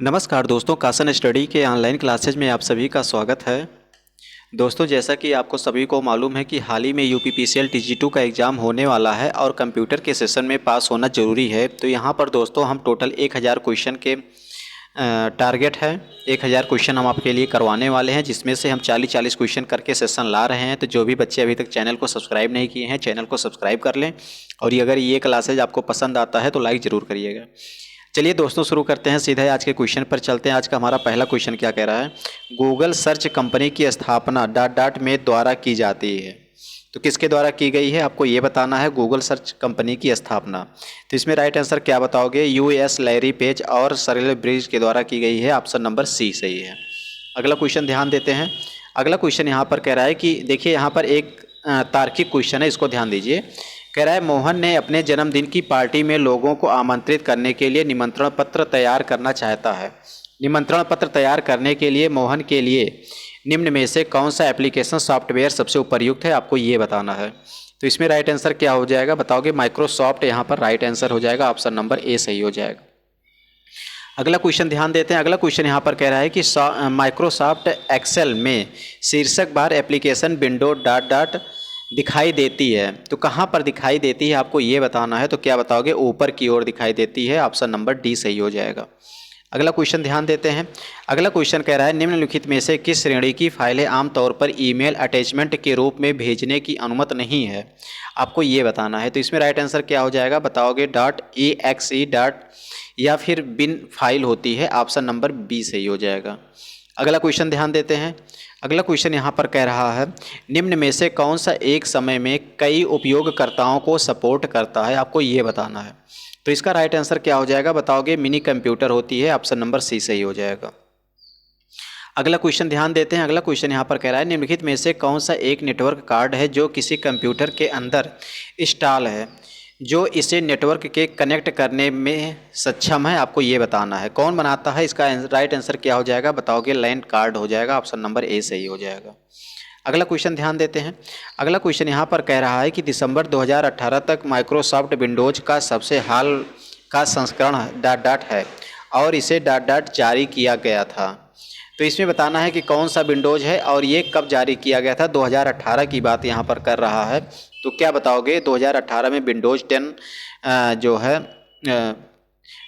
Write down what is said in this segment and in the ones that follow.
नमस्कार दोस्तों, कासन स्टडी के ऑनलाइन क्लासेज में आप सभी का स्वागत है। दोस्तों, जैसा कि आपको सभी को मालूम है कि हाल ही में यूपीपीसीएल टीजी2 का एग्ज़ाम होने वाला है और कंप्यूटर के सेशन में पास होना ज़रूरी है। तो यहाँ पर दोस्तों हम टोटल 1000 क्वेश्चन के टारगेट है। 1000 क्वेश्चन हम आपके लिए करवाने वाले हैं, जिसमें से हम 40-40 क्वेश्चन करके सेशन ला रहे हैं। तो जो भी बच्चे अभी तक चैनल को सब्सक्राइब नहीं किए हैं, चैनल को सब्सक्राइब कर लें। और अगर ये क्लासेज आपको पसंद आता है तो लाइक ज़रूर करिएगा। चलिए दोस्तों, शुरू करते हैं, सीधे आज के क्वेश्चन पर चलते हैं। आज का हमारा पहला क्वेश्चन क्या कह रहा है? गूगल सर्च कंपनी की स्थापना डॉट डॉट में द्वारा की जाती है। तो किसके द्वारा की गई है, आपको ये बताना है। गूगल सर्च कंपनी की स्थापना, तो इसमें राइट आंसर क्या बताओगे? यूएस लैरी पेज और सर्गेय ब्रिन के द्वारा की गई है। ऑप्शन नंबर सी सही है। अगला क्वेश्चन ध्यान देते हैं। अगला क्वेश्चन यहाँ पर कह रहा है कि देखिए, यहाँ पर एक तार्किक क्वेश्चन है, इसको ध्यान दीजिए। कह रहा है मोहन ने अपने जन्मदिन की पार्टी में लोगों को आमंत्रित करने के लिए निमंत्रण पत्र तैयार करना चाहता है। निमंत्रण पत्र तैयार करने के लिए मोहन के लिए निम्न में से कौन सा एप्लीकेशन सॉफ्टवेयर सबसे उपयुक्त है, आपको ये बताना है। तो इसमें राइट आंसर क्या हो जाएगा बताओगे? माइक्रोसॉफ्ट यहाँ पर राइट आंसर हो जाएगा। ऑप्शन नंबर ए सही हो जाएगा। अगला क्वेश्चन ध्यान देते हैं। अगला क्वेश्चन यहाँ पर कह रहा है कि माइक्रोसॉफ्ट एक्सेल में शीर्षक बार एप्लीकेशन विंडो डॉट डॉट दिखाई देती है। तो कहाँ पर दिखाई देती है, आपको ये बताना है। तो क्या बताओगे? ऊपर की ओर दिखाई देती है। ऑप्शन नंबर डी सही हो जाएगा। अगला क्वेश्चन ध्यान देते हैं। अगला क्वेश्चन कह रहा है निम्नलिखित में से किस श्रेणी की फाइलें आमतौर पर ईमेल अटैचमेंट के रूप में भेजने की अनुमति नहीं है, आपको ये बताना है। तो इसमें राइट आंसर क्या हो जाएगा बताओगे? डॉट .exe डॉट या फिर बिन फाइल होती है। ऑप्शन नंबर बी सही हो जाएगा। अगला क्वेश्चन ध्यान देते हैं। अगला क्वेश्चन यहाँ पर कह रहा है निम्न में से कौन सा एक समय में कई उपयोगकर्ताओं को सपोर्ट करता है, आपको ये बताना है। तो इसका राइट आंसर क्या हो जाएगा बताओगे? मिनी कंप्यूटर होती है। ऑप्शन नंबर सी सही हो जाएगा। अगला क्वेश्चन ध्यान देते हैं। अगला क्वेश्चन यहाँ पर कह रहा है निम्नलिखित में से कौन सा एक नेटवर्क कार्ड है जो किसी कंप्यूटर के अंदर इंस्टॉल है, जो इसे नेटवर्क के कनेक्ट करने में सक्षम है, आपको ये बताना है। कौन बनाता है? इसका राइट आंसर क्या हो जाएगा बताओगे? लैंड कार्ड हो जाएगा। ऑप्शन नंबर ए सही हो जाएगा। अगला क्वेश्चन ध्यान देते हैं। अगला क्वेश्चन यहाँ पर कह रहा है कि दिसंबर 2018 तक माइक्रोसॉफ्ट विंडोज़ का सबसे हाल का संस्करण डॉट डॉट है और इसे डॉट डॉट जारी किया गया था। तो इसमें बताना है कि कौन सा विंडोज़ है और ये कब जारी किया गया था। 2018 की बात यहाँ पर कर रहा है। तो क्या बताओगे? 2018 में विंडोज़ 10 जो है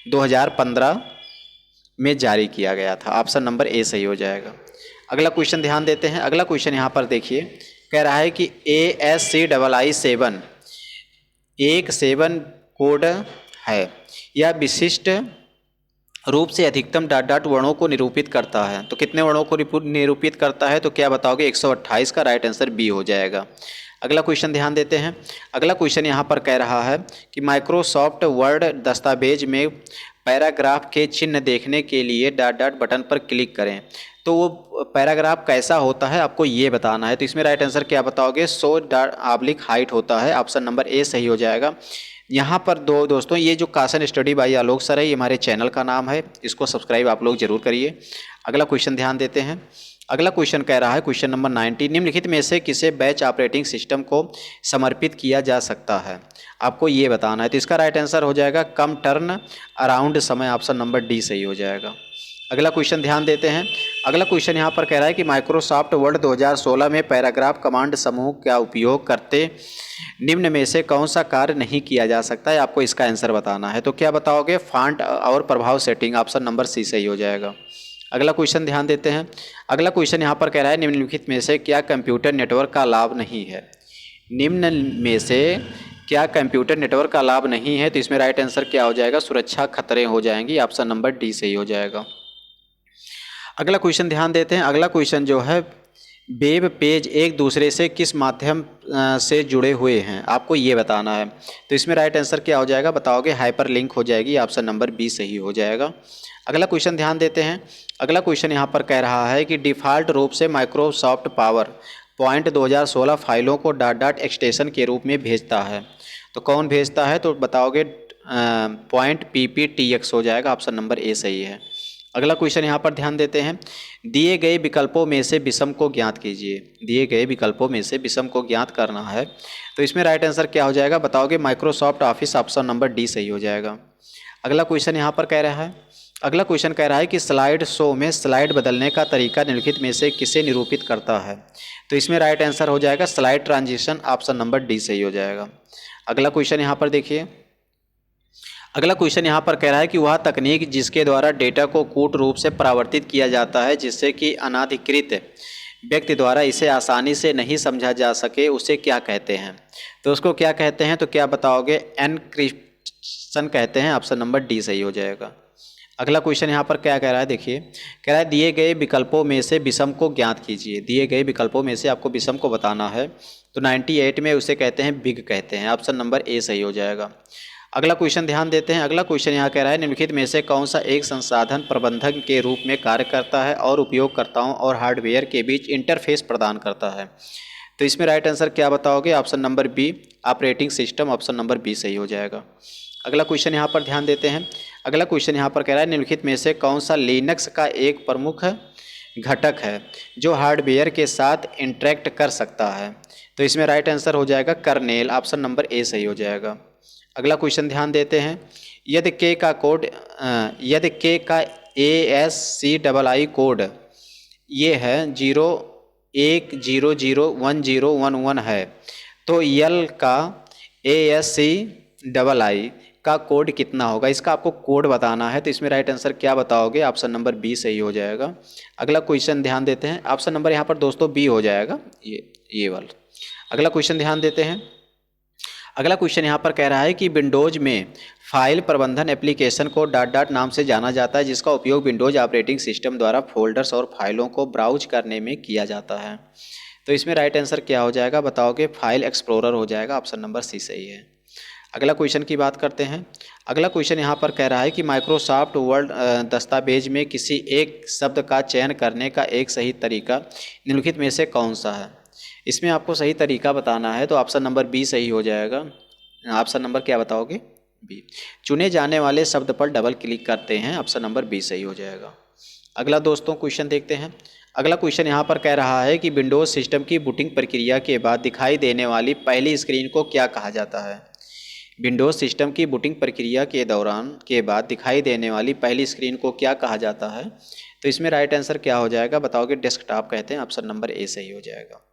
2015 में जारी किया गया था। ऑप्शन नंबर ए सही हो जाएगा। अगला क्वेश्चन ध्यान देते हैं। अगला क्वेश्चन यहाँ पर देखिए, कह रहा है कि ASCII-7 एक 7 कोड है। यह विशिष्ट रूप से अधिकतम डॉट डॉट वर्णों को निरूपित करता है। तो कितने वर्णों को निरूपित करता है? तो क्या बताओगे? 128 का राइट आंसर बी हो जाएगा। अगला क्वेश्चन ध्यान देते हैं। अगला क्वेश्चन यहाँ पर कह रहा है कि माइक्रोसॉफ्ट वर्ड दस्तावेज में पैराग्राफ के चिन्ह देखने के लिए डॉट डॉट बटन पर क्लिक करें। तो वो पैराग्राफ कैसा होता है, आपको ये बताना है। तो इसमें राइट आंसर क्या बताओगे? 100/हाइट होता है। ऑप्शन नंबर ए सही हो जाएगा। यहाँ पर दोस्तों, ये जो Kasan study by Alok sir है, ये हमारे चैनल का नाम है। इसको सब्सक्राइब आप लोग जरूर करिए। अगला क्वेश्चन ध्यान देते हैं। अगला क्वेश्चन कह रहा है, क्वेश्चन नंबर 90, निम्नलिखित में से किसे बैच ऑपरेटिंग सिस्टम को समर्पित किया जा सकता है, आपको ये बताना है। तो इसका राइट आंसर हो जाएगा कम टर्न अराउंड समय। ऑप्शन नंबर डी सही हो जाएगा। अगला क्वेश्चन ध्यान देते हैं। अगला क्वेश्चन यहाँ पर कह रहा है कि माइक्रोसॉफ्ट वर्ड 2016 में पैराग्राफ कमांड समूह का उपयोग करते निम्न में से कौन सा कार्य नहीं किया जा सकता है, आपको इसका आंसर बताना है। तो क्या बताओगे? फॉन्ट और प्रभाव सेटिंग। ऑप्शन नंबर सी सही हो जाएगा। अगला क्वेश्चन ध्यान देते हैं। अगला क्वेश्चन यहाँ पर कह रहा है निम्नलिखित में से क्या कंप्यूटर नेटवर्क का लाभ नहीं है? निम्न में से क्या कंप्यूटर नेटवर्क का लाभ नहीं है? तो इसमें राइट आंसर क्या हो जाएगा? सुरक्षा खतरे हो जाएंगी। ऑप्शन नंबर डी सही हो जाएगा। अगला क्वेश्चन ध्यान देते हैं। अगला क्वेश्चन जो है, वेब पेज एक दूसरे से किस माध्यम से जुड़े हुए हैं, आपको ये बताना है। तो इसमें राइट आंसर क्या हो जाएगा बताओगे? हाइपर लिंक हो जाएगी। ऑप्शन नंबर बी सही हो जाएगा। अगला क्वेश्चन ध्यान देते हैं। अगला क्वेश्चन यहाँ पर कह रहा है कि डिफ़ॉल्ट रूप से माइक्रोसॉफ्ट पावर पॉइंट 2016 फाइलों को डॉट डॉट एक्सटेंशन के रूप में भेजता है। तो कौन भेजता है? तो बताओगे .pptx हो जाएगा। ऑप्शन नंबर ए सही है। अगला क्वेश्चन यहाँ पर ध्यान देते हैं। दिए गए विकल्पों में से विषम को ज्ञात कीजिए। दिए गए विकल्पों में से विषम को ज्ञात करना है। तो इसमें राइट आंसर क्या हो जाएगा बताओगे? Microsoft office. Option number D सही हो जाएगा। अगला क्वेश्चन यहाँ पर कह रहा है, अगला क्वेश्चन कह रहा है कि स्लाइड शो में स्लाइड बदलने का तरीका निम्नलिखित में से किसे निरूपित करता है। तो इसमें राइट आंसर हो जाएगा slide transition, option number D सही हो जाएगा। अगला क्वेश्चन यहाँ पर देखिए, अगला क्वेश्चन यहाँ पर कह रहा है कि वह तकनीक जिसके द्वारा डेटा को कूट रूप से परावर्तित किया जाता है जिससे कि अनाधिकृत व्यक्ति द्वारा इसे आसानी से नहीं समझा जा सके उसे क्या कहते हैं। तो उसको क्या कहते हैं, तो क्या बताओगे, एनक्रिप्शन कहते हैं, ऑप्शन नंबर डी सही हो जाएगा। अगला क्वेश्चन यहाँ पर क्या कह रहा है देखिए, कह रहा है दिए गए विकल्पों में से विषम को ज्ञात कीजिए। दिए गए विकल्पों में से आपको विषम को बताना है। तो 98 में उसे कहते हैं बिग कहते हैं, ऑप्शन नंबर ए सही हो जाएगा। अगला क्वेश्चन ध्यान देते हैं। अगला क्वेश्चन यहाँ कह रहा है निम्नलिखित में से कौन सा एक संसाधन प्रबंधक के रूप में कार्य करता है और उपयोगकर्ताओं और हार्डवेयर के बीच इंटरफेस प्रदान करता है। तो इसमें राइट आंसर क्या बताओगे, option number b operating system, option number b सही हो जाएगा। अगला क्वेश्चन यहाँ पर ध्यान देते हैं। अगला क्वेश्चन यहाँ पर कह रहा है निम्नलिखित में से कौन सा लिनक्स का एक प्रमुख घटक है जो हार्डवेयर के साथ इंटरेक्ट कर सकता है। तो इसमें राइट आंसर हो जाएगा कर्नेल, ऑप्शन नंबर ए सही हो जाएगा। अगला क्वेश्चन ध्यान देते हैं। यदि के का कोड यदि के का ASCII कोड ये है 01001011 है तो यल का ASCII का कोड कितना होगा, इसका आपको कोड बताना है। तो इसमें राइट आंसर क्या बताओगे, ऑप्शन नंबर बी सही हो जाएगा। अगला क्वेश्चन ध्यान देते हैं। ऑप्शन नंबर यहाँ पर दोस्तों बी हो जाएगा, ये वाला। अगला क्वेश्चन ध्यान देते हैं। अगला क्वेश्चन यहाँ पर कह रहा है कि विंडोज में फाइल प्रबंधन एप्लीकेशन को डॉट डॉट नाम से जाना जाता है जिसका उपयोग विंडोज ऑपरेटिंग सिस्टम द्वारा फोल्डर्स और फाइलों को ब्राउज करने में किया जाता है। तो इसमें राइट आंसर क्या हो जाएगा बताओगे, फाइल एक्सप्लोरर हो जाएगा, ऑप्शन नंबर सी सही है। अगला क्वेश्चन की बात करते हैं। अगला क्वेश्चन यहाँ पर कह रहा है कि माइक्रोसॉफ्ट वर्ड दस्तावेज में किसी एक शब्द का चयन करने का एक सही तरीका निम्नलिखित में से कौन सा है। इसमें आपको सही तरीका बताना है। तो ऑप्शन नंबर बी सही हो जाएगा। ऑप्शन नंबर क्या बताओगे, बी। चुने जाने वाले शब्द पर डबल क्लिक करते हैं, ऑप्शन नंबर बी सही हो जाएगा। अगला दोस्तों क्वेश्चन देखते हैं। अगला क्वेश्चन यहाँ पर कह रहा है कि विंडोज सिस्टम की बूटिंग प्रक्रिया के बाद दिखाई देने वाली पहली स्क्रीन को क्या कहा जाता है। विंडोज सिस्टम की बूटिंग प्रक्रिया के दौरान के बाद दिखाई देने वाली पहली स्क्रीन को क्या कहा जाता है। तो इसमें राइट आंसर क्या हो जाएगा बताओगे, डेस्कटॉप कहते हैं, ऑप्शन नंबर ए सही हो जाएगा।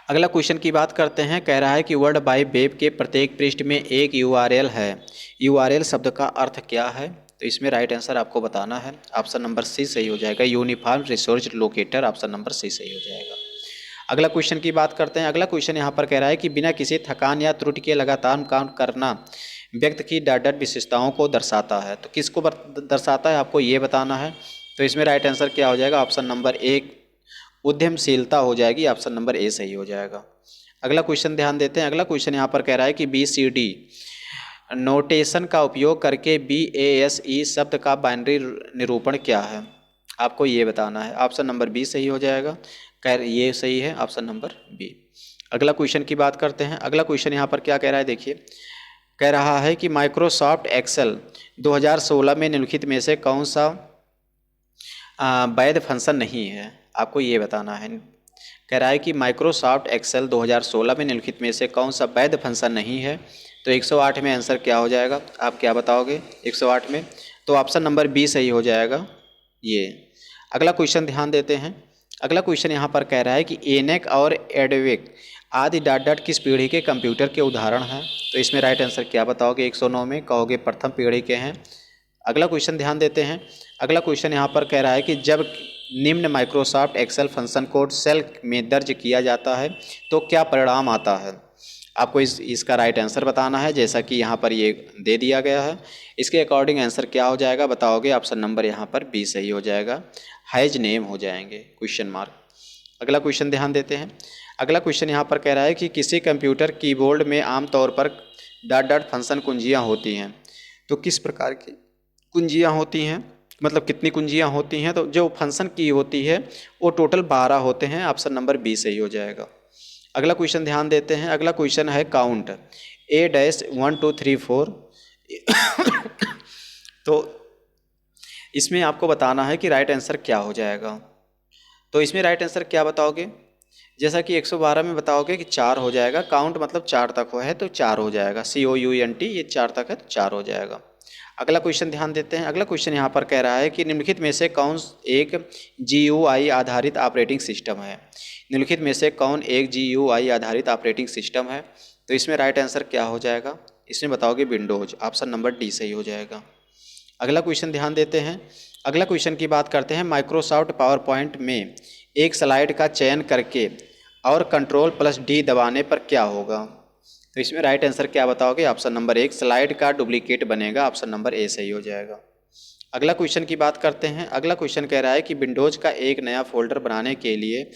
अगला क्वेश्चन की बात करते हैं। कह रहा है कि वर्ल्ड वाइड वेब के प्रत्येक पृष्ठ में एक URL है। URL शब्द का अर्थ क्या है। तो इसमें राइट आंसर आपको बताना है, ऑप्शन नंबर सी सही हो जाएगा, uniform resource locator, option number c सही हो जाएगा। अगला क्वेश्चन की बात करते हैं। अगला क्वेश्चन यहाँ पर कह रहा है कि बिना किसी थकान या त्रुटि के लगातार काम करना व्यक्ति की डॉट डॉट विशेषताओं को दर्शाता है। तो किसको दर्शाता है आपको ये बताना है। तो इसमें राइट आंसर क्या हो जाएगा, ऑप्शन नंबर एक उद्यमशीलता हो जाएगी, ऑप्शन नंबर ए सही हो जाएगा। अगला क्वेश्चन ध्यान देते हैं। अगला क्वेश्चन यहाँ पर कह रहा है कि BCD नोटेशन का उपयोग करके BASE शब्द का बाइनरी निरूपण क्या है, आपको ये बताना है। ऑप्शन नंबर बी सही हो जाएगा, ये सही है, ऑप्शन नंबर बी। अगला क्वेश्चन की बात करते हैं। अगला क्वेश्चन यहाँ पर क्या कह रहा है देखिए, कह रहा है कि माइक्रोसॉफ्ट एक्सेल 2016 में निम्नलिखित में से कौन सा वैध फंक्शन नहीं है, आपको ये बताना है। कह रहा है कि माइक्रोसॉफ्ट एक्सेल 2016 में निम्नलिखित में से कौन सा वैध फंक्शन नहीं है। तो 108 में आंसर क्या हो जाएगा, आप क्या बताओगे 108 में। तो ऑप्शन नंबर बी सही हो जाएगा ये। अगला क्वेश्चन ध्यान देते हैं। अगला क्वेश्चन यहाँ पर कह रहा है कि ENIAC और एडवेक आदि डॉट डॉट किस पीढ़ी के कंप्यूटर के उदाहरण हैं। तो इसमें राइट आंसर क्या बताओगे, 109 में कहोगे प्रथम पीढ़ी के हैं। अगला क्वेश्चन ध्यान देते हैं। अगला क्वेश्चन यहाँ पर कह रहा है कि जब निम्न Microsoft Excel function code cell में दर्ज किया जाता है तो क्या परिणाम आता है, आपको इसका राइट आंसर बताना है, जैसा कि यहाँ पर ये दे दिया गया है। इसके अकॉर्डिंग आंसर क्या हो जाएगा बताओगे, ऑप्शन नंबर यहाँ पर बी सही हो जाएगा, हैज नेम हो जाएंगे, क्वेश्चन मार्क। अगला क्वेश्चन ध्यान देते हैं। अगला क्वेश्चन यहाँ पर कह रहा है कि किसी कंप्यूटर कीबोर्ड में आमतौर पर डॉट डॉट फंक्शन कुंजियाँ होती हैं। तो किस प्रकार की कुंजियाँ होती हैं, मतलब कितनी कुंजियाँ होती हैं। तो जो फंक्शन की होती है वो टोटल 12 होते हैं, ऑप्शन नंबर बी सही हो जाएगा। अगला क्वेश्चन ध्यान देते हैं। अगला क्वेश्चन है काउंट A-1 2 3 4 तो इसमें आपको बताना है कि राइट आंसर क्या हो जाएगा। तो इसमें राइट आंसर क्या बताओगे, जैसा कि 112 में बताओगे कि 4 हो जाएगा, काउंट मतलब 4 तक है तो 4 हो जाएगा, COUNT ये 4 तक है तो 4 हो जाएगा। अगला क्वेश्चन ध्यान देते हैं। अगला क्वेश्चन यहाँ पर कह रहा है कि निम्नलिखित में से कौन एक GUI आधारित ऑपरेटिंग सिस्टम है। निम्नलिखित में से कौन एक GUI आधारित ऑपरेटिंग सिस्टम है। तो इसमें राइट आंसर क्या हो जाएगा, इसमें बताओगे विंडोज, ऑप्शन नंबर डी सही हो जाएगा। अगला क्वेश्चन ध्यान देते हैं। अगला क्वेश्चन की बात करते हैं। माइक्रोसॉफ्ट पावर पॉइंट में एक स्लाइड का चयन करके और Ctrl+D दबाने पर क्या होगा। तो इसमें राइट आंसर क्या बताओगे, ऑप्शन नंबर एक, स्लाइड का डुप्लीकेट बनेगा, ऑप्शन नंबर ए सही हो जाएगा। अगला क्वेश्चन की बात करते हैं। अगला क्वेश्चन कह रहा है कि विंडोज़ का एक नया फोल्डर बनाने के लिए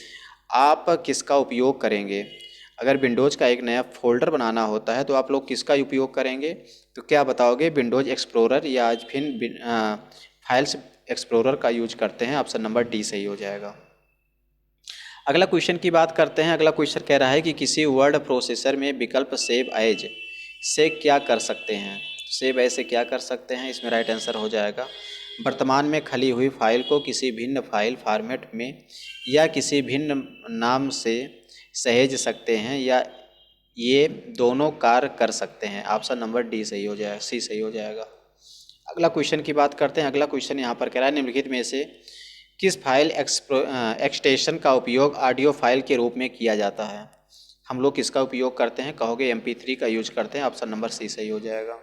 आप किसका उपयोग करेंगे। अगर विंडोज़ का एक नया फोल्डर बनाना होता है तो आप लोग किसका उपयोग करेंगे। तो क्या बताओगे, विंडोज़ एक्सप्लोरर या फिर फाइल्स एक्सप्लोरर का यूज करते हैं, ऑप्शन नंबर डी सही हो जाएगा। अगला क्वेश्चन की बात करते हैं। अगला क्वेश्चन कह रहा है कि किसी वर्ड प्रोसेसर में विकल्प सेव एज से क्या कर सकते हैं। सेव एज से क्या कर सकते हैं, इसमें राइट आंसर हो जाएगा वर्तमान में खली हुई फाइल को किसी भिन्न फाइल फॉर्मेट में या किसी भिन्न नाम से सहेज सकते हैं या ये दोनों कार्य कर सकते हैं, ऑप्शन नंबर डी सही हो जाएगा, सी सही हो जाएगा। अगला क्वेश्चन की बात करते हैं। अगला क्वेश्चन यहाँ पर कह रहा है निम्नलिखित में से किस फाइल एक्सटेंशन का उपयोग ऑडियो फाइल के रूप में किया जाता है। हम लोग किसका उपयोग करते हैं, कहोगे MP3 का यूज करते हैं, ऑप्शन नंबर सी सही हो जाएगा।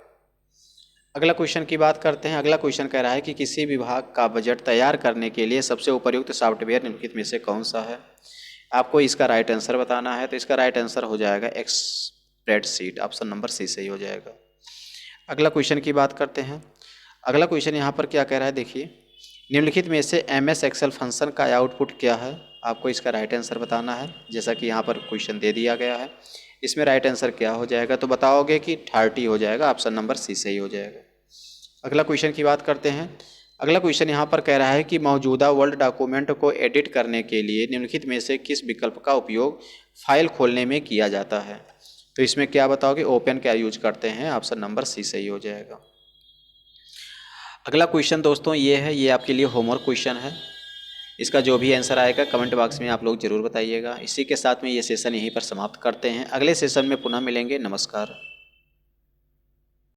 अगला क्वेश्चन की बात करते हैं। अगला क्वेश्चन कह रहा है कि किसी विभाग का बजट तैयार करने के लिए सबसे उपयुक्त सॉफ्टवेयर निम्नलिखित में से कौन सा है। आपको इसका राइट आंसर बताना है। तो इसका राइट आंसर हो जाएगा स्प्रेडशीट, ऑप्शन नंबर सी सही हो जाएगा। अगला क्वेश्चन की बात करते हैं। अगला क्वेश्चन यहाँ पर क्या कह रहा है, देखिए निम्नलिखित में से MS एक्सेल फंक्शन का आउटपुट क्या है। आपको इसका राइट आंसर बताना है, जैसा कि यहाँ पर क्वेश्चन दे दिया गया है। इसमें राइट आंसर क्या हो जाएगा, तो बताओगे कि 30 हो जाएगा, ऑप्शन नंबर सी सही हो जाएगा। अगला क्वेश्चन की बात करते हैं। अगला क्वेश्चन यहाँ पर कह रहा है कि मौजूदा वर्ड डॉक्यूमेंट को एडिट करने के लिए निम्नलिखित में से किस विकल्प का उपयोग फाइल खोलने में किया जाता है। तो इसमें क्या बताओगे, ओपन क्या यूज करते हैं, ऑप्शन नंबर सी सही हो जाएगा। अगला क्वेश्चन दोस्तों ये है, ये आपके लिए होमवर्क क्वेश्चन है। इसका जो भी आंसर आएगा कमेंट बॉक्स में आप लोग ज़रूर बताइएगा। इसी के साथ में ये सेशन यहीं पर समाप्त करते हैं। अगले सेशन में पुनः मिलेंगे। नमस्कार।